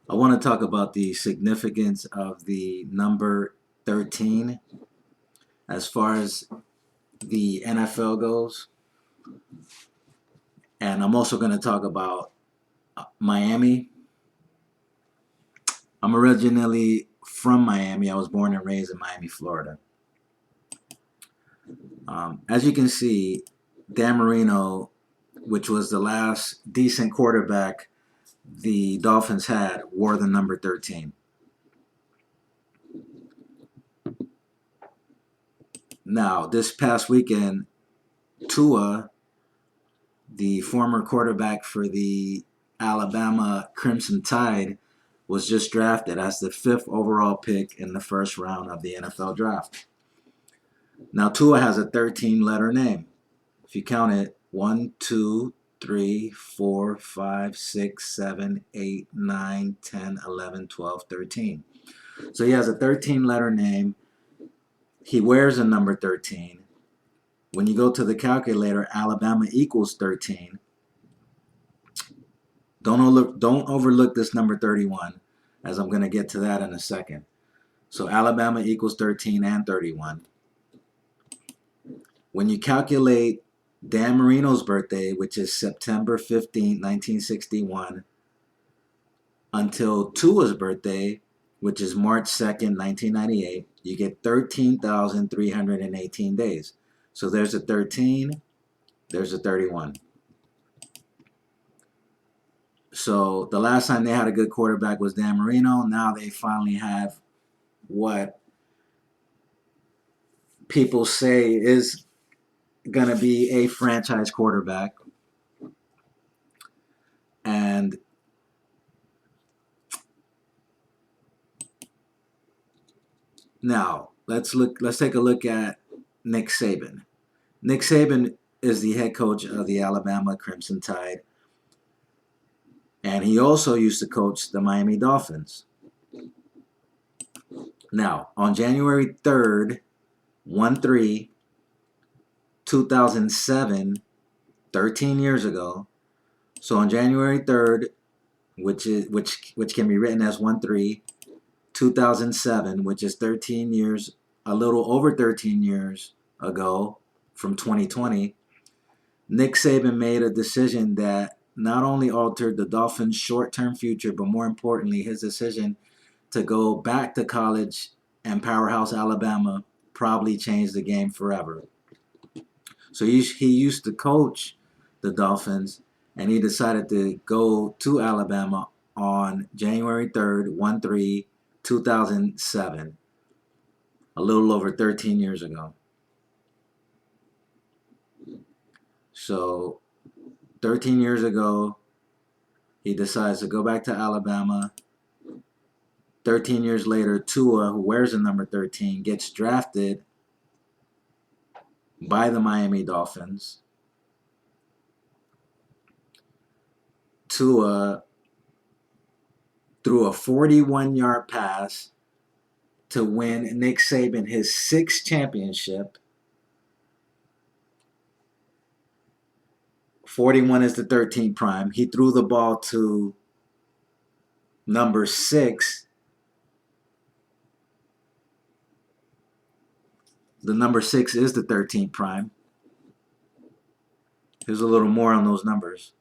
I want to talk about the significance of the number 13 as far as the NFL goes. And I'm also going to talk about Miami. I'm originally from Miami. I was born and raised in Miami, Florida. As you can see, Dan Marino, which was the last decent quarterback the Dolphins had, wore the number 13. Now, this past weekend, Tua, the former quarterback for the Alabama Crimson Tide, was just drafted as the 5th overall pick in the first round of the NFL draft. Now, Tua has a 13-letter name. If you count it, 1, 2, 3, 4, 5, 6, 7, 8, 9, 10, 11, 12, 13. So he has a 13-letter name. He wears a number 13. When you go to the calculator, Alabama equals 13. Don't overlook this number 31, as I'm going to get to that in a second. So Alabama equals 13 and 31. When you calculate Dan Marino's birthday, which is September 15, 1961, until Tua's birthday, which is March 2nd, 1998, you get 13,318 days. So there's a 13, there's a 31. So the last time they had a good quarterback was Dan Marino. Now they finally have what people say is going to be a franchise quarterback. And now let's take a look at Nick Saban. Nick Saban is the head coach of the Alabama Crimson Tide. And he also used to coach the Miami Dolphins. Now, on January 3rd, 1-3, 2007, 13 years ago. So on January 3rd, which can be written as 1-3, 2007, which is 13 years, a little over 13 years ago from 2020, Nick Saban made a decision that not only altered the Dolphins' short-term future, but more importantly, his decision to go back to college and powerhouse Alabama probably changed the game forever. So he used to coach the Dolphins, and he decided to go to Alabama on January 3rd, 1-3, 2007, a little over 13 years ago. So 13 years ago, he decides to go back to Alabama. 13 years later, Tua, who wears the number 13, gets drafted by the Miami Dolphins. Tua threw a 41-yard pass to win Nick Saban his 6th championship. 41 is the 13th prime. He threw the ball to number 6. The number 6 is the 13th prime. Here's a little more on those numbers.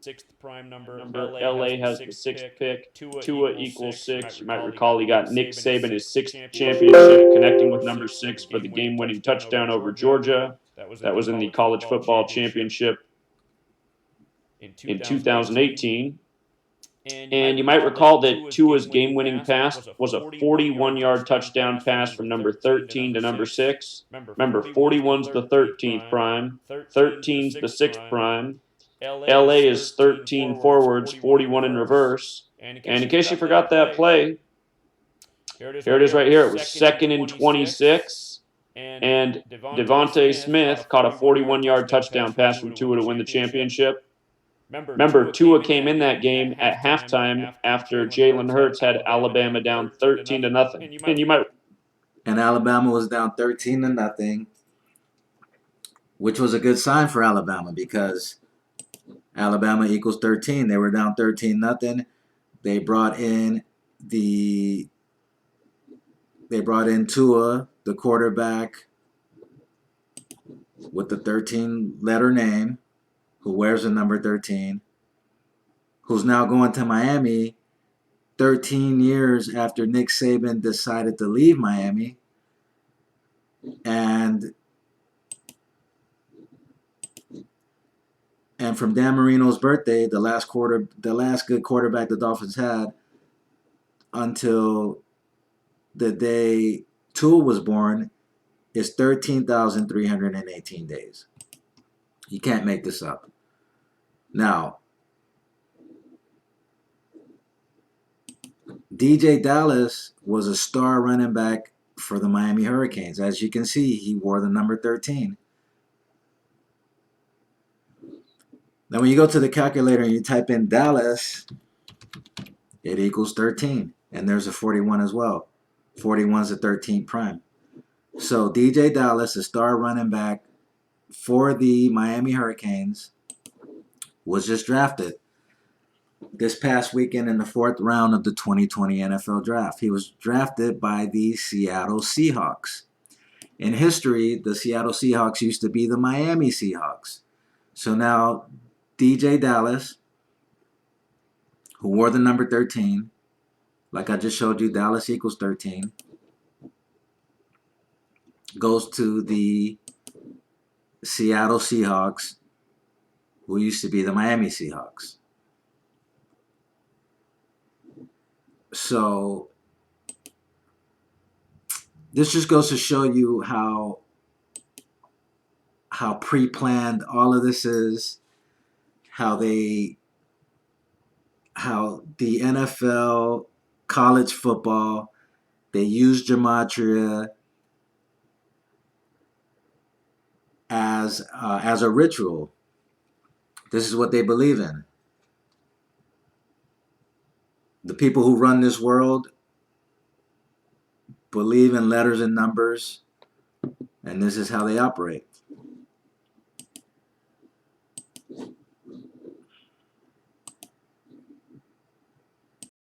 Sixth prime number. LA has the sixth pick. Tua equals 6. You might recall he got Nick Saban his 6th championship, connecting with number 6 for the game-winning touchdown over Georgia. That was in the college football championship in 2018. And you might recall that Tua's game-winning pass was a 41-yard touchdown pass from number 13 to number 6. Remember, 41's the 13th prime, 13's the 6th prime. LA is 13 forwards, 41 in reverse. And in case you forgot that play, here it is right here. It was 2nd and 26. And Devontae Smith caught a 41-yard touchdown pass from Tua to win the championship. Remember, Tua came in that game at halftime after Jalen Hurts had Alabama down 13-0. And Alabama was down 13-0, which was a good sign for Alabama because Alabama equals 13. They were down 13-0. They brought in Tua, the quarterback with the 13-letter name, who wears the number 13, who's now going to Miami 13 years after Nick Saban decided to leave Miami. And from Dan Marino's birthday, the last good quarterback the Dolphins had until the day Tua was born is 13,318 days. You can't make this up. Now, DeeJay Dallas was a star running back for the Miami Hurricanes. As you can see, he wore the number 13. Now, when you go to the calculator and you type in Dallas, it equals 13. And there's a 41 as well. 41 is the 13th prime. So DeeJay Dallas, a star running back for the Miami Hurricanes, was just drafted this past weekend in the 4th round of the 2020 NFL Draft. He was drafted by the Seattle Seahawks. In history, the Seattle Seahawks used to be the Miami Seahawks. So now DeeJay Dallas, who wore the number 13, like I just showed you, Dallas equals 13, goes to the Seattle Seahawks, who used to be the Miami Seahawks. So this just goes to show you how pre-planned all of this is, how the NFL, college football, they use Gematria as a ritual. This is what they believe in. The people who run this world believe in letters and numbers, and this is how they operate.